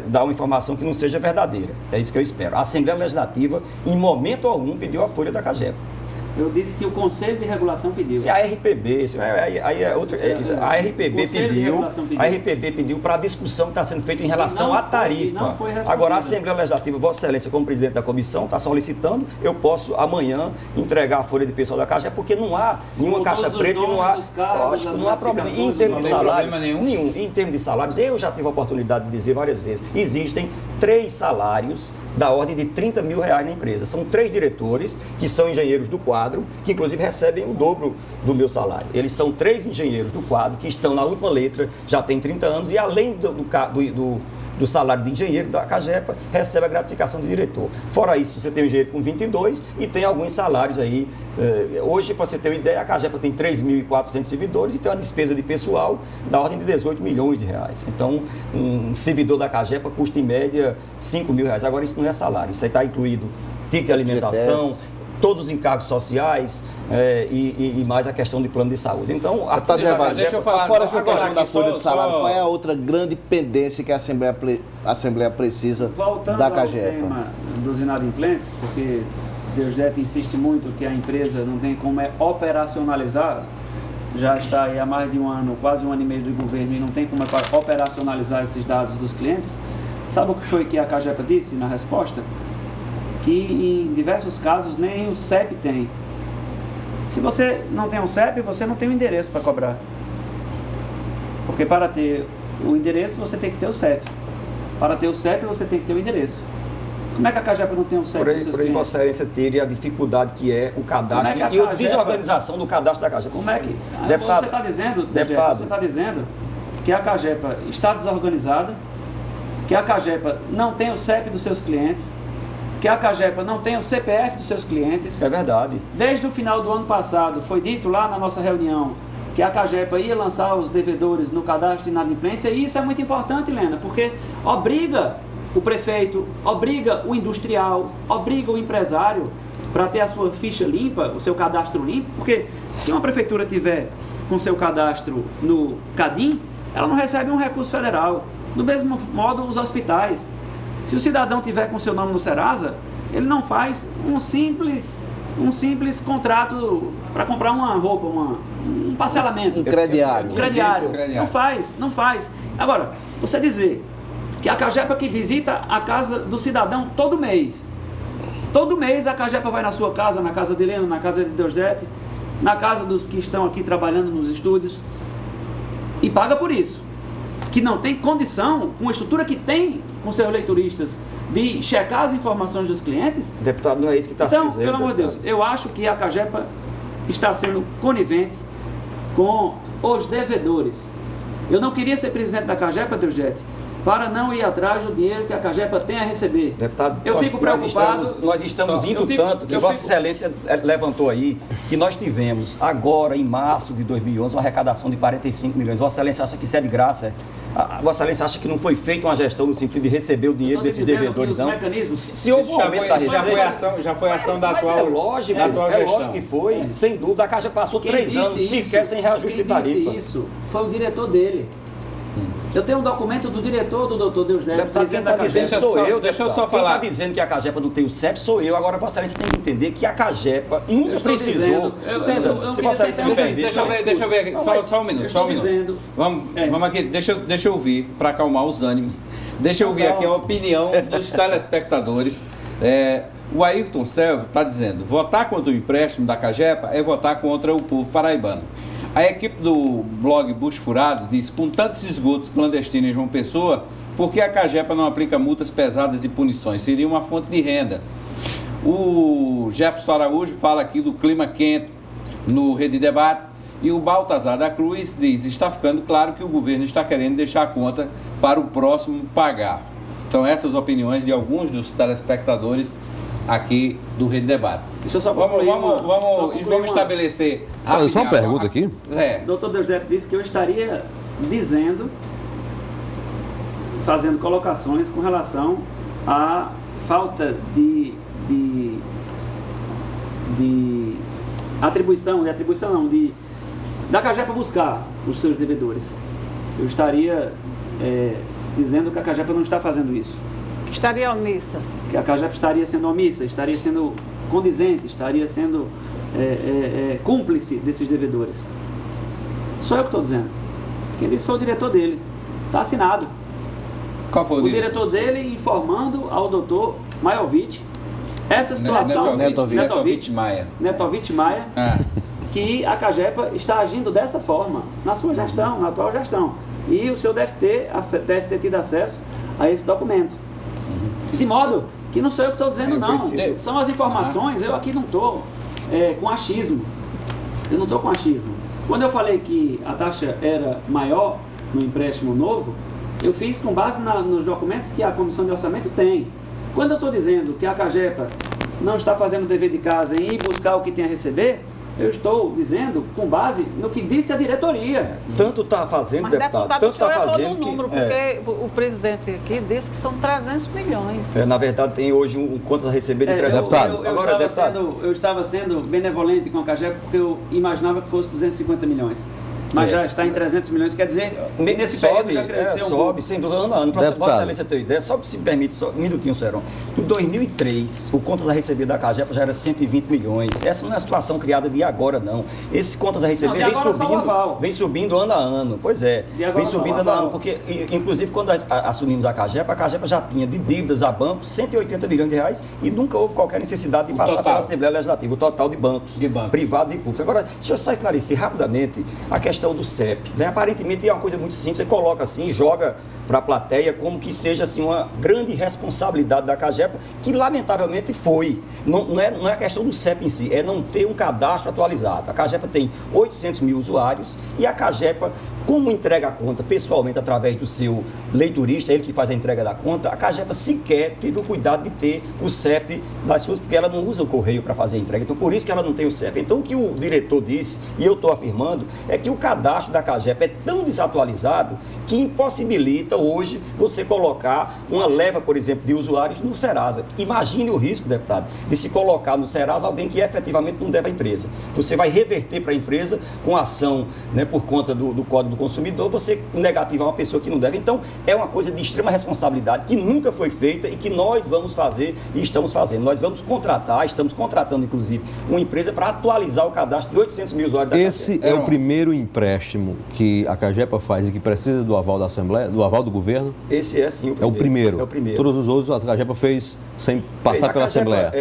Speaker 3: dar uma informação que não seja verdadeira. É isso que eu espero. A Assembleia Legislativa, em momento algum, pediu a folha da CAGEPA.
Speaker 2: Eu disse que o Conselho de Regulação pediu.
Speaker 3: Se a RPB, aí é outra. A RPB pediu para a discussão que está sendo feita em relação à tarifa. Agora, a Assembleia Legislativa, Vossa Excelência, como presidente da comissão, está solicitando, eu posso amanhã entregar a folha de pessoal da Caixa, porque não há nenhuma caixa preta e não há. Lógico, não há problema. E em termos de salários, nenhum. Em termos de salários, eu já tive a oportunidade de dizer várias vezes, existem 3 salários da ordem de 30 mil reais na empresa. São 3 diretores, que são engenheiros do quadro, que inclusive recebem o dobro do meu salário. Eles são 3 engenheiros do quadro, que estão na última letra, já tem 30 anos, e além do salário de engenheiro da CAGEPA, recebe a gratificação de diretor. Fora isso, você tem um engenheiro com 22 e tem alguns salários aí. Hoje, para você ter uma ideia, a CAGEPA tem 3.400 servidores e tem uma despesa de pessoal da ordem de 18 milhões de reais. Então, um servidor da CAGEPA custa em média 5 mil reais. Agora, isso não é salário, isso aí está incluído ticket de alimentação, todos os encargos sociais e mais a questão de plano de saúde. Então,
Speaker 4: deixa eu falar. Fora essa questão da folha de salário, qual é a outra grande pendência que a Assembleia precisa da CAGEPA?
Speaker 2: Voltando ao tema dos inadimplentes, porque Deusdedit insiste muito que a empresa não tem como operacionalizar, já está aí há mais de um ano, quase um ano e meio do governo, e não tem como operacionalizar esses dados dos clientes. Sabe o que foi que a CAGEPA disse na resposta? Que em diversos casos nem o CEP tem. Se você não tem um CEP, você não tem um endereço para cobrar. Porque para ter o endereço, você tem que ter o CEP. Para ter o CEP, você tem que ter o endereço. Como é que a CAGEPA não tem um CEP?
Speaker 3: Por aí Vossa Excelência teria a dificuldade que é o cadastro e a desorganização do cadastro da CAGEPA.
Speaker 2: Como é que...
Speaker 3: Deputado,
Speaker 2: você está dizendo,
Speaker 3: deputado,
Speaker 2: você está dizendo que a CAGEPA está desorganizada, que a CAGEPA não tem o CEP dos seus clientes, que a CAGEPA não tem o CPF dos seus clientes.
Speaker 3: É verdade.
Speaker 2: Desde o final do ano passado, foi dito lá na nossa reunião que a CAGEPA ia lançar os devedores no cadastro de inadimplência, e isso é muito importante, Helena, porque obriga o prefeito, obriga o industrial, obriga o empresário para ter a sua ficha limpa, o seu cadastro limpo, porque se uma prefeitura tiver com seu cadastro no CADIM, ela não recebe um recurso federal. Do mesmo modo, os hospitais. Se o cidadão tiver com seu nome no Serasa, ele não faz um simples contrato para comprar uma roupa, um parcelamento.
Speaker 4: Um crediário.
Speaker 2: Não faz. Agora, você dizer que a CAGEPA que visita a casa do cidadão todo mês a CAGEPA vai na sua casa, na casa de Helena, na casa de Deusdedit, na casa dos que estão aqui trabalhando nos estúdios, e paga por isso. Que não tem condição, com a estrutura que tem com seus leituristas, de checar as informações dos clientes.
Speaker 3: Deputado, não é isso que está se dizendo.
Speaker 2: Então, pelo amor de Deus, eu acho que a CAGEPA está sendo conivente com os devedores. Eu não queria ser presidente da CAGEPA, Deusdete, para não ir atrás do dinheiro que a CAGEPA tem a receber.
Speaker 3: Deputado,
Speaker 2: eu fico preocupado.
Speaker 3: Nós estamos indo tanto que Vossa Excelência levantou aí que nós tivemos agora, em março de 2011, uma arrecadação de 45 milhões. Vossa Excelência acha que isso é de graça? Vossa Excelência acha que não foi feita uma gestão no sentido de receber o dinheiro desses devedores, não? Se houve um aumento da receita...
Speaker 1: Já foi ação da atual
Speaker 3: gestão. É lógico que foi, sem dúvida. A Caixa passou 3 anos sequer sem reajuste de tarifa.
Speaker 2: Isso foi o diretor dele. Eu tenho um documento do diretor do doutor Deusdete.
Speaker 3: Deputado, quem está dizendo sou eu.
Speaker 1: Deixa eu só falar.
Speaker 3: Quem está dizendo que a CAGEPA não tem o CEP sou eu. Agora, Vossa Excelência tem que entender que a CAGEPA nunca precisou. Entenda? Se Vossa Excelência me permite.
Speaker 1: Deixa eu ver aqui. Só um minuto. Vamos aqui. Deixa eu ouvir, para acalmar os ânimos. Deixa eu ouvir aqui a opinião dos telespectadores. O Ayrton Selvo está dizendo: votar contra o empréstimo da CAGEPA é votar contra o povo paraibano. A equipe do blog Bucho Furado diz: com tantos esgotos clandestinos em João Pessoa, por que a CAGEPA não aplica multas pesadas e punições? Seria uma fonte de renda. O Jefferson Araújo fala aqui do clima quente no Rede Debate. E o Baltazar da Cruz diz: está ficando claro que o governo está querendo deixar a conta para o próximo pagar. Então, essas opiniões de alguns dos telespectadores aqui do Rede Debate.
Speaker 2: Deixa eu só
Speaker 1: vamos estabelecer.
Speaker 6: Só uma pergunta aqui.
Speaker 2: O doutor Deusdete disse que eu estaria fazendo colocações com relação à falta de atribuição da CAGEPA buscar os seus devedores. Eu estaria dizendo que a CAGEPA não está fazendo isso.
Speaker 5: Que estaria omissa.
Speaker 2: Que a CAGEPA estaria sendo omissa, estaria sendo condizente, estaria sendo cúmplice desses devedores. Sou eu que estou dizendo. Quem disse foi o diretor dele. Está assinado.
Speaker 1: Qual foi o
Speaker 2: diretor dele informando ao doutor Maiovic essa situação.
Speaker 1: Netovich Maia.
Speaker 2: Que a CAGEPA está agindo dessa forma, na sua gestão, na atual gestão. E o senhor deve ter tido acesso a esse documento. De modo que não sou eu que estou dizendo, não. São as informações, eu aqui não estou com achismo. Eu não estou com achismo. Quando eu falei que a taxa era maior no empréstimo novo, eu fiz com base nos documentos que a Comissão de Orçamento tem. Quando eu estou dizendo que a CAGEPA não está fazendo o dever de casa em ir buscar o que tem a receber, eu estou dizendo com base no que disse a diretoria.
Speaker 3: Tanto está fazendo, deputado, tanto está fazendo que...
Speaker 5: Porque o presidente aqui disse que são 300 milhões.
Speaker 3: Na verdade, tem hoje um conta a receber de 300 milhões.
Speaker 2: Agora, eu estava sendo benevolente com a CAGEPA porque eu imaginava que fosse 250 milhões. Mas já está em 300 milhões, quer dizer, nesse período já cresceu
Speaker 3: sobe, sem dúvida, ano a ano. Para Vossa Excelência ter ideia, só se me permite, só um minutinho, Serão. Em 2003, o contas a receber da CAGEPA já era 120 milhões. Essa não é uma situação criada de agora, não. Esses contas a receber vem subindo ano a ano. Pois é, vem subindo ano a ano. Porque, inclusive, quando assumimos a CAGEPA já tinha de dívidas a bancos 180 milhões de reais e nunca houve qualquer necessidade de passar pela Assembleia Legislativa, o total de bancos privados e públicos. Agora, deixa eu só esclarecer rapidamente a questão do CEP, né? Aparentemente é uma coisa muito simples, você coloca assim, joga para a plateia como que seja assim uma grande responsabilidade da CAGEPA, que lamentavelmente foi. Não é a questão do CEP em si, é não ter um cadastro atualizado. A CAGEPA tem 800 mil usuários e a CAGEPA, como entrega a conta pessoalmente através do seu leiturista, ele que faz a entrega da conta, a CAGEPA sequer teve o cuidado de ter o CEP das suas, porque ela não usa o correio para fazer a entrega, então por isso que ela não tem o CEP. Então o que o diretor disse, e eu estou afirmando, é que o cadastro da CAGEPA é tão desatualizado que impossibilita hoje você colocar uma leva, por exemplo, de usuários no Serasa. Imagine o risco, deputado, de se colocar no Serasa alguém que efetivamente não deve à empresa. Você vai reverter para a empresa com ação, né, por conta do Código do Consumidor, você negativar uma pessoa que não deve. Então, é uma coisa de extrema responsabilidade que nunca foi feita e que nós vamos fazer e estamos fazendo. Nós vamos contratar, estamos contratando, inclusive, uma empresa para atualizar o cadastro de 800 mil usuários da CAGEPA.
Speaker 6: Esse é o primeiro empréstimo que a CAGEPA faz e que precisa do aval da Assembleia, do aval oficial do governo?
Speaker 3: Esse é sim
Speaker 6: o primeiro.
Speaker 3: É o primeiro.
Speaker 6: Todos os outros a Cagepa fez sem passar pela Assembleia.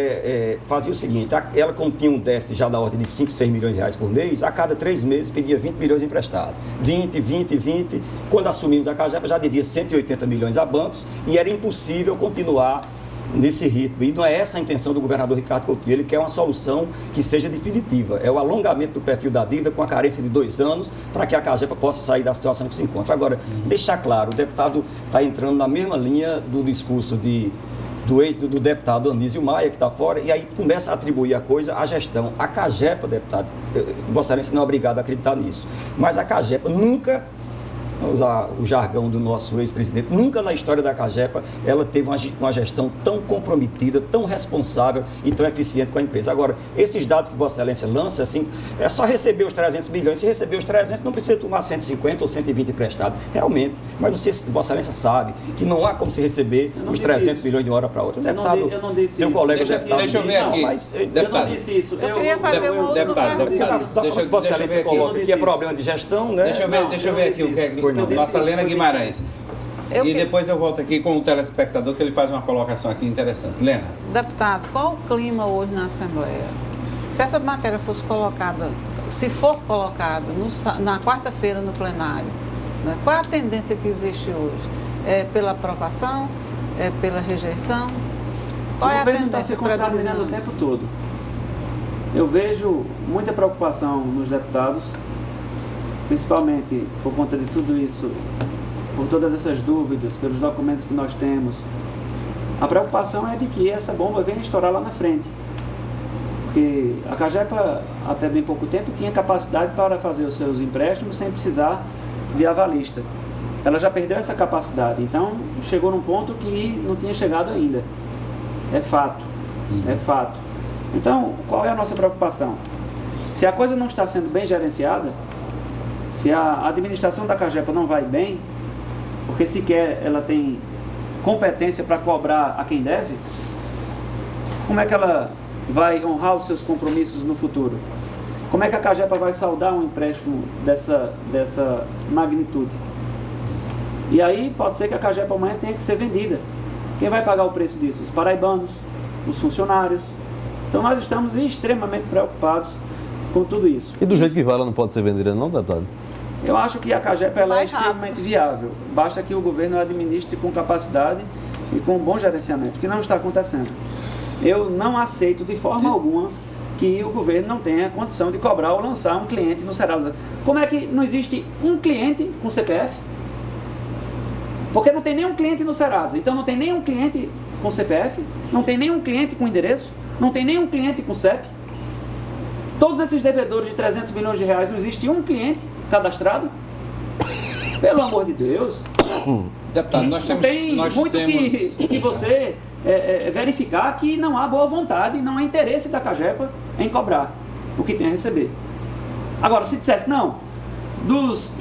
Speaker 3: Fazia o seguinte, ela como tinha um déficit já da ordem de 5, 6 milhões de reais por mês, a cada 3 meses pedia 20 milhões emprestados. 20. Quando assumimos a Cagepa já devia 180 milhões a bancos e era impossível continuar nesse ritmo. E não é essa a intenção do governador Ricardo Coutinho. Ele quer uma solução que seja definitiva. É o alongamento do perfil da dívida com a carência de 2 anos para que a Cagepa possa sair da situação que se encontra. Agora, deixar claro, o deputado está entrando na mesma linha do discurso do deputado Anísio Maia, que está fora, e aí começa a atribuir a coisa à gestão. A Cagepa, deputado, Vossa Excelência não é obrigado a acreditar nisso, mas a Cagepa nunca, vou usar o jargão do nosso ex-presidente, nunca na história da Cagepa ela teve uma gestão tão comprometida, tão responsável e tão eficiente com a empresa. Agora, esses dados que Vossa Excelência lança, assim, é só receber os 300 milhões. Se receber os 300, não precisa tomar 150 ou 120 emprestados. Realmente. Mas Vossa Excelência sabe que não há como se receber os 300 milhões de uma hora para outra. Deputado,
Speaker 2: eu não disse
Speaker 3: seu
Speaker 2: isso.
Speaker 3: colega deputado...
Speaker 1: Deixa eu ver aqui.
Speaker 2: Eu não disse isso.
Speaker 5: Eu queria fazer um outro...
Speaker 1: Deputado,
Speaker 3: Vossa Excelência coloca que é problema de gestão, né?
Speaker 1: Deixa eu ver aqui o que é... Nossa Lena Guimarães. E depois eu volto aqui com o telespectador, que ele faz uma colocação aqui interessante. Lena.
Speaker 5: Deputado, qual o clima hoje na Assembleia? Se essa matéria fosse colocada, se for colocada na quarta-feira no plenário, né, qual é a tendência que existe hoje? É pela aprovação? É pela rejeição? Qual é a tendência?
Speaker 2: Está se contradizendo o tempo todo. Eu vejo muita preocupação nos deputados, principalmente por conta de tudo isso, por todas essas dúvidas, pelos documentos que nós temos. A preocupação é de que essa bomba venha estourar lá na frente. Porque a Cagepa, até bem pouco tempo, tinha capacidade para fazer os seus empréstimos sem precisar de avalista. Ela já perdeu essa capacidade, então chegou num ponto que não tinha chegado ainda. É fato, é fato. Então, qual é a nossa preocupação? Se a coisa não está sendo bem gerenciada, se a administração da Cagepa não vai bem, porque sequer ela tem competência para cobrar a quem deve, como é que ela vai honrar os seus compromissos no futuro? Como é que a Cagepa vai saldar um empréstimo dessa magnitude? E aí pode ser que a Cagepa amanhã tenha que ser vendida. Quem vai pagar o preço disso? Os paraibanos, os funcionários. Então nós estamos extremamente preocupados com tudo isso.
Speaker 6: E do jeito que vai, ela não pode ser vendida não, deputado?
Speaker 2: Eu acho que a Cagepa ela é extremamente viável. Basta que o governo administre com capacidade e com um bom gerenciamento, que não está acontecendo. Eu não aceito de forma alguma que o governo não tenha condição de cobrar ou lançar um cliente no Serasa. Como é que não existe um cliente com CPF? Porque não tem nenhum cliente no Serasa. Então não tem nenhum cliente com CPF, não tem nenhum cliente com endereço, não tem nenhum cliente com CEP. Todos esses devedores de 300 milhões de reais, não existe um cliente cadastrado? Pelo amor de Deus.
Speaker 1: Deputado, nós temos...
Speaker 2: que você verificar que não há boa vontade, não há interesse da Cagepa em cobrar o que tem a receber. Agora, se dissesse, não, dos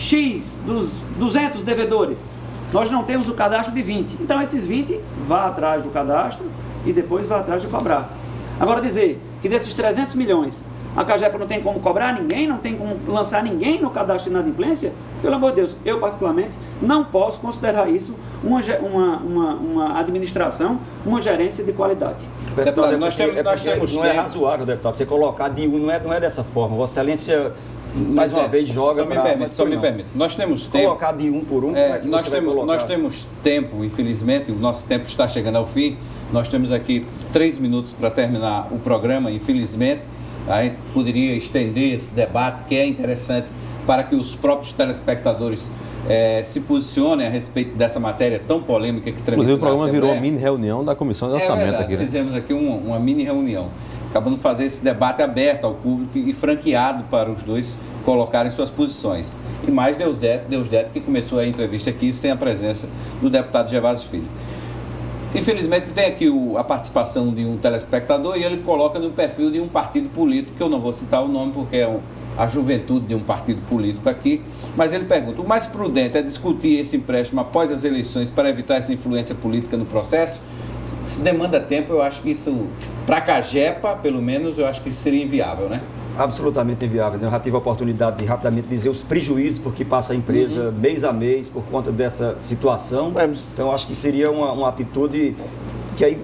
Speaker 2: 200 devedores, nós não temos o cadastro de 20. Então, esses 20, vá atrás do cadastro e depois vá atrás de cobrar. Agora, dizer que desses 300 milhões, a Cagepa não tem como cobrar ninguém, não tem como lançar ninguém no cadastro de inadimplência, pelo amor de Deus, eu particularmente não posso considerar isso uma administração, uma gerência de qualidade.
Speaker 3: Deputado, não é razoável, deputado, você colocar de um, não é dessa forma. Vossa Excelência, mais uma vez, joga para...
Speaker 1: Só me permite. Nós temos tempo...
Speaker 3: Colocar de um por um, como é que
Speaker 1: nós temos tempo, infelizmente, o nosso tempo está chegando ao fim. Nós temos aqui 3 minutos para terminar o programa, infelizmente. A gente poderia estender esse debate, que é interessante, para que os próprios telespectadores se posicionem a respeito dessa matéria tão polêmica que tramita.
Speaker 6: Inclusive, o programa virou uma mini reunião da Comissão de Orçamento aqui, né?
Speaker 1: Fizemos aqui uma mini reunião. Acabamos de fazer esse debate aberto ao público e franqueado para os dois colocarem suas posições. E mais Deusdedito, que começou a entrevista aqui sem a presença do deputado Gervásio Filho. Infelizmente tem aqui a participação de um telespectador e ele coloca no perfil de um partido político, que eu não vou citar o nome porque é a juventude de um partido político aqui, mas ele pergunta, o mais prudente é discutir esse empréstimo após as eleições para evitar essa influência política no processo? Se demanda tempo, eu acho que isso, para a Cagepa, pelo menos, eu acho que isso seria inviável, né?
Speaker 3: Absolutamente inviável. Eu já tive a oportunidade de rapidamente dizer os prejuízos porque passa a empresa mês a mês por conta dessa situação. Então, acho que seria uma atitude que aí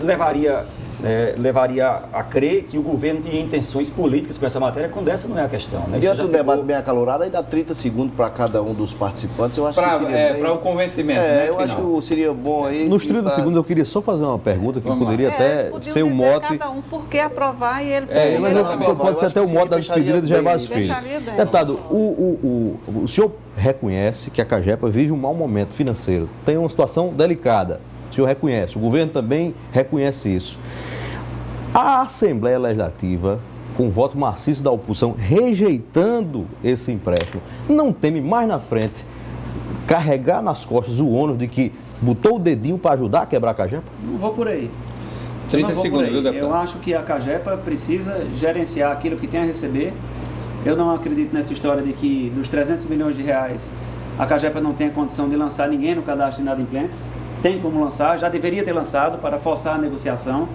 Speaker 3: levaria a crer que o governo tinha intenções políticas com essa matéria, quando essa não é a questão. Né?
Speaker 4: Diante do debate bem acalorado, aí dá 30 segundos para cada um dos participantes. Eu acho que seria
Speaker 1: para o convencimento, né?
Speaker 4: Eu acho que seria bom aí...
Speaker 6: Nos 30 segundos eu queria só fazer uma pergunta que poderia até ser o mote...
Speaker 5: cada um por que aprovar e ele...
Speaker 6: Pode ser até o mote da despedida de Gervásio Filho. Deputado, o senhor reconhece que a Cagepa vive um mau momento financeiro, tem uma situação delicada. O senhor reconhece, o governo também reconhece isso. A Assembleia Legislativa, com voto maciço da oposição, rejeitando esse empréstimo, não teme mais na frente carregar nas costas o ônus de que botou o dedinho para ajudar a quebrar a Cagepa?
Speaker 2: Não vou por aí.
Speaker 1: 30 segundos, viu, deputado?
Speaker 2: Eu acho que a Cagepa precisa gerenciar aquilo que tem a receber. Eu não acredito nessa história de que dos 300 milhões de reais a Cagepa não tem a condição de lançar ninguém no cadastro de inadimplentes. Tem como lançar, já deveria ter lançado para forçar a negociação.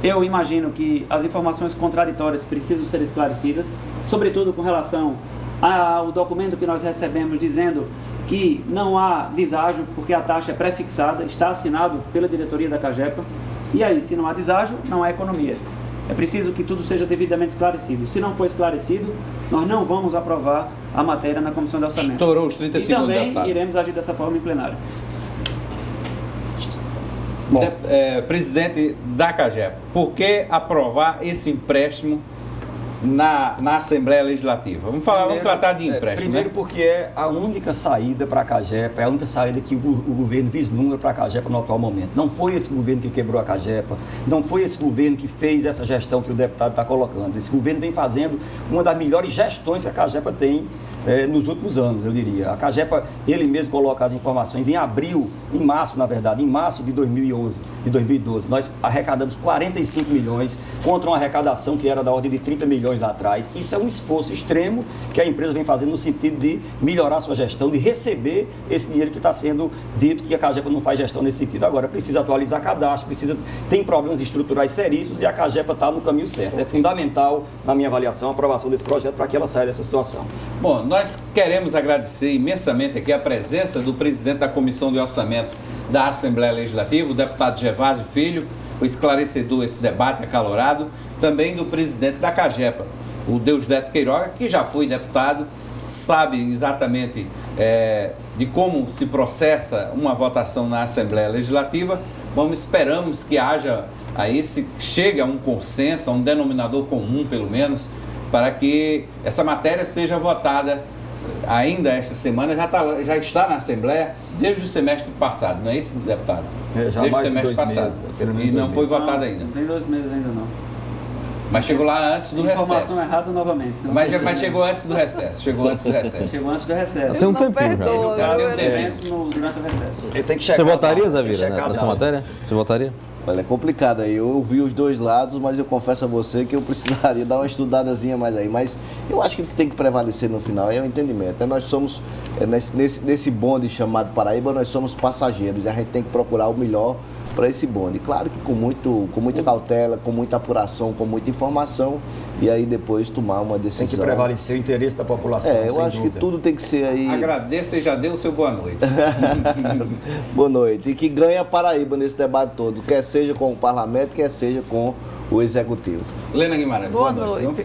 Speaker 2: Eu imagino que as informações contraditórias precisam ser esclarecidas, sobretudo com relação ao documento que nós recebemos dizendo que não há deságio porque a taxa é pré-fixada, está assinado pela diretoria da Cagepa. E aí, se não há deságio, não há economia. É preciso que tudo seja devidamente esclarecido. Se não for esclarecido, nós não vamos aprovar a matéria na Comissão de Orçamento.
Speaker 1: Estourou os 30 segundos,
Speaker 2: também
Speaker 1: deputado.
Speaker 2: Iremos agir dessa forma em plenário.
Speaker 1: Presidente da Cagepa, por que aprovar esse empréstimo na Assembleia Legislativa? Vamos tratar de empréstimo.
Speaker 3: Primeiro, porque é a única saída para a Cagepa, é a única saída que o governo vislumbra para a Cagepa no atual momento. Não foi esse governo que quebrou a Cagepa, não foi esse governo que fez essa gestão que o deputado está colocando. Esse governo vem fazendo uma das melhores gestões que a Cagepa tem nos últimos anos, eu diria. A Cagepa, ele mesmo coloca as informações em março de 2011 e 2012, nós arrecadamos 45 milhões contra uma arrecadação que era da ordem de 30 milhões lá atrás. Isso é um esforço extremo que a empresa vem fazendo no sentido de melhorar a sua gestão, de receber esse dinheiro que está sendo dito que a Cagepa não faz gestão nesse sentido. Agora, precisa atualizar cadastro, tem problemas estruturais seríssimos e a Cagepa está no caminho certo. É fundamental, na minha avaliação, a aprovação desse projeto para que ela saia dessa situação.
Speaker 1: Bom, nós queremos agradecer imensamente aqui a presença do presidente da Comissão de Orçamento da Assembleia Legislativa, o deputado Gervásio Filho, o esclarecedor esse debate acalorado, também do presidente da Cagepa, o Deusdedito Queiroga, que já foi deputado, sabe exatamente de como se processa uma votação na Assembleia Legislativa. Esperamos que haja aí, se chegue a um consenso, a um denominador comum, pelo menos, para que essa matéria seja votada ainda esta semana. Já está na Assembleia desde o semestre passado, não é isso, deputado?
Speaker 3: Já
Speaker 1: desde
Speaker 3: mais
Speaker 1: o semestre passado.
Speaker 3: Meses,
Speaker 1: e não foi votada ainda.
Speaker 2: Não tem 2 meses ainda não.
Speaker 1: Mas chegou lá antes do recesso.
Speaker 2: Informação errada novamente.
Speaker 1: Mas chegou antes do recesso. Chegou antes do recesso.
Speaker 2: Chegou antes do recesso.
Speaker 6: Tem um tempinho já.
Speaker 2: Durante o recesso.
Speaker 3: Tem que checar.
Speaker 6: Você votaria, Zé Vira, nessa matéria? Você votaria?
Speaker 4: Olha, é complicado aí. Eu ouvi os dois lados, mas eu confesso a você que eu precisaria dar uma estudadazinha mais aí. Mas eu acho que o que tem que prevalecer no final é o entendimento. Nós somos, nesse bonde chamado Paraíba, nós somos passageiros e a gente tem que procurar o melhor para esse bonde. Claro que com muita cautela, com muita apuração, com muita informação, e aí depois tomar uma decisão.
Speaker 3: Tem que prevalecer o interesse da população.
Speaker 4: Eu acho que tudo tem que ser aí.
Speaker 1: Agradeço e já deu o seu boa noite.
Speaker 4: Boa noite. E que ganha Paraíba nesse debate todo, quer seja com o parlamento, quer seja com o executivo.
Speaker 1: Lena Guimarães, boa noite.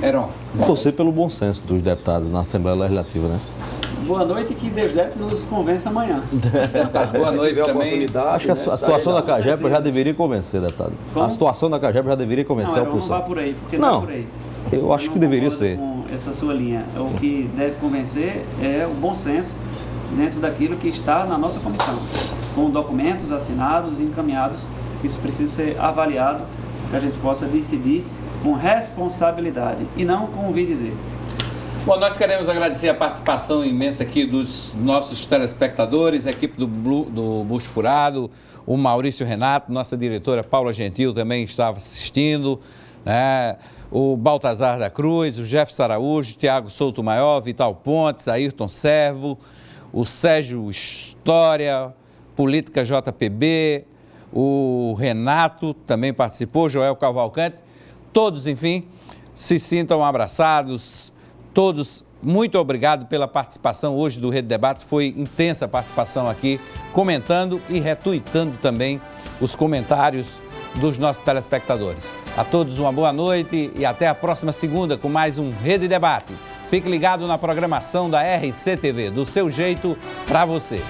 Speaker 1: Heron.
Speaker 6: Torcer pelo bom senso dos deputados na Assembleia Legislativa, né?
Speaker 2: Boa noite e que Deusdedito nos convença amanhã.
Speaker 1: Boa noite também.
Speaker 6: Acho que a situação da Cagepa já deveria convencer, deputado. Como? A situação da Cagepa já deveria convencer a oposição.
Speaker 2: Não vá por aí, porque não é por aí.
Speaker 6: Eu acho que deveria ser.
Speaker 2: Com essa sua linha. O que deve convencer é o bom senso dentro daquilo que está na nossa comissão, com documentos assinados e encaminhados. Isso precisa ser avaliado para que a gente possa decidir com responsabilidade e não com ouvir dizer.
Speaker 1: Bom, nós queremos agradecer a participação imensa aqui dos nossos telespectadores, a equipe do Busto Furado, o Maurício Renato, nossa diretora Paula Gentil também estava assistindo, né? O Baltazar da Cruz, o Jefferson Araújo, Tiago Souto Maior, Vital Pontes, Ayrton Servo, o Sérgio História, Política JPB, o Renato também participou, Joel Cavalcante, todos, enfim, se sintam abraçados, todos. Muito obrigado pela participação hoje do Rede Debate, foi intensa a participação aqui, comentando e retuitando também os comentários dos nossos telespectadores. A todos uma boa noite e até a próxima segunda com mais um Rede Debate. Fique ligado na programação da RCTV, do seu jeito, para você.